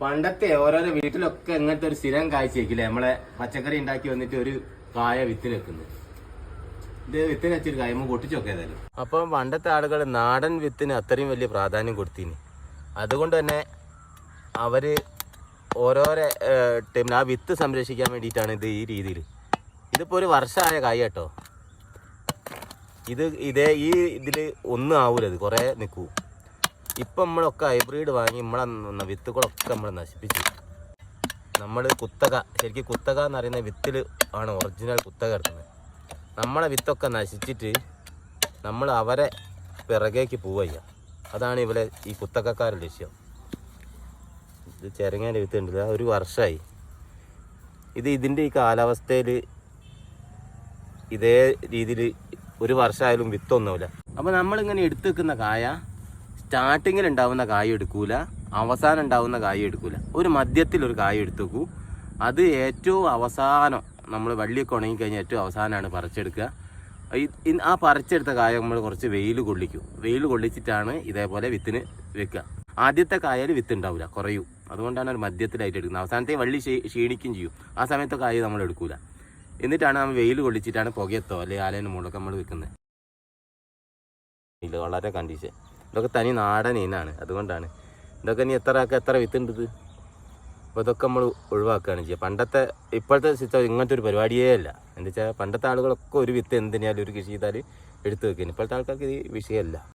പണ്ടത്തെ ഓരോരോ വീട്ടിലൊക്കെ ഇങ്ങനത്തെ ഒരു സ്ഥിരം കാഴ്ചയാക്കില്ലേ, നമ്മളെ പച്ചക്കറി ഉണ്ടാക്കി വന്നിട്ട് ഒരു കായ വിത്തിന് വെക്കുന്നത്. ഇത് വിത്തിന് വെച്ചൊരു കായമ പൊട്ടിച്ചൊക്കെ ഏതായാലും. അപ്പം പണ്ടത്തെ ആളുകൾ നാടൻ വിത്തിന് അത്രയും വലിയ പ്രാധാന്യം കൊടുത്തിന്. അതുകൊണ്ട് തന്നെ അവര് ഓരോരോ ടൈമിൽ ആ വിത്ത് സംരക്ഷിക്കാൻ വേണ്ടിയിട്ടാണ് ഇത് ഈ രീതിയിൽ. ഇതിപ്പോൾ ഒരു വർഷമായ കായ കേട്ടോ. ഈ ഇതിൽ ഒന്നും ആവൂല, ഇത് കുറേ നിൽക്കൂ. ഇപ്പം നമ്മളൊക്കെ ഹൈബ്രിഡ് വാങ്ങി നമ്മളെ വിത്തുകളൊക്കെ നമ്മൾ നശിപ്പിച്ചു. നമ്മൾ കുത്തക, ശരിക്കും കുത്തക എന്ന് പറയുന്ന വിത്തിൽ ആണ് ഒറിജിനൽ കുത്തക എടുക്കുന്നത്. നമ്മളെ വിത്തൊക്കെ നശിച്ചിട്ട് നമ്മൾ അവരെ പിറകേക്ക് പോവുക. അതാണ് ഇവിടെ ഈ കുത്തകക്കാരുടെ ലക്ഷ്യം. ഇത് ചെരങ്ങേൻ്റെ വിത്ത് ഉണ്ടല്ല, ഒരു വർഷമായി. ഇതിൻ്റെ ഈ കാലാവസ്ഥയിൽ ഇതേ രീതിയിൽ ഒരു വർഷമായാലും വിത്തൊന്നുമില്ല. അപ്പോൾ നമ്മളിങ്ങനെ എടുത്തു വെക്കുന്ന കായ സ്റ്റാർട്ടിങ്ങിൽ ഉണ്ടാവുന്ന കായ എടുക്കൂല, അവസാനം ഉണ്ടാവുന്ന കായ എടുക്കൂല. ഒരു മധ്യത്തിലൊരു കായ എടുത്തു വെക്കൂ. അത് ഏറ്റവും അവസാനം നമ്മൾ വള്ളിയൊക്കെ ഉണങ്ങിക്കഴിഞ്ഞാൽ ഏറ്റവും അവസാനമാണ് പറിച്ചെടുക്കുക. ആ പറിച്ചെടുത്ത കായ നമ്മൾ കുറച്ച് വെയിൽ കൊള്ളിക്കും. വെയിൽ കൊള്ളിച്ചിട്ടാണ് ഇതേപോലെ വിത്തിന് വെക്കുക. ആദ്യത്തെ കായയിൽ വിത്ത് ഉണ്ടാവില്ല, കുറയും. അതുകൊണ്ടാണ് ഒരു മധ്യത്തിലായിട്ട് എടുക്കുന്നത്. അവസാനത്തെ വള്ളി ക്ഷീണിക്കും ചെയ്യും. ആ സമയത്തെ കായ നമ്മൾ എടുക്കൂല. എന്നിട്ടാണ് നമ്മൾ വെയിൽ കൊള്ളിച്ചിട്ടാണ് പുകയത്തോ അല്ലെങ്കിൽ ആലേൻ്റെ മുകളിലൊക്കെ നമ്മൾ വെക്കുന്നത്. ഇല്ല, വളരെ കണ്ടീഷൻ. ഇതൊക്കെ തനി നാടൻ ഇനാണ്. അതുകൊണ്ടാണ് ഇതൊക്കെ ഇനി എത്ര വിത്തുണ്ട് ഇത്. അപ്പോൾ ഇതൊക്കെ നമ്മൾ ഒഴിവാക്കുകയാണ് ചെയ്യുക. ഇപ്പോഴത്തെ സിസ്റ്റം ഇങ്ങനത്തെ ഒരു പരിപാടിയേ അല്ല. എന്താ വെച്ചാൽ പണ്ടത്തെ ആളുകളൊക്കെ ഒരു വിത്ത് എന്തിനാലും ഒരു കൃഷി ചെയ്താൽ എടുത്ത് വെക്കുന്നു. ഇപ്പോഴത്തെ ആൾക്കാർക്ക് ഇത് വിഷയമല്ല.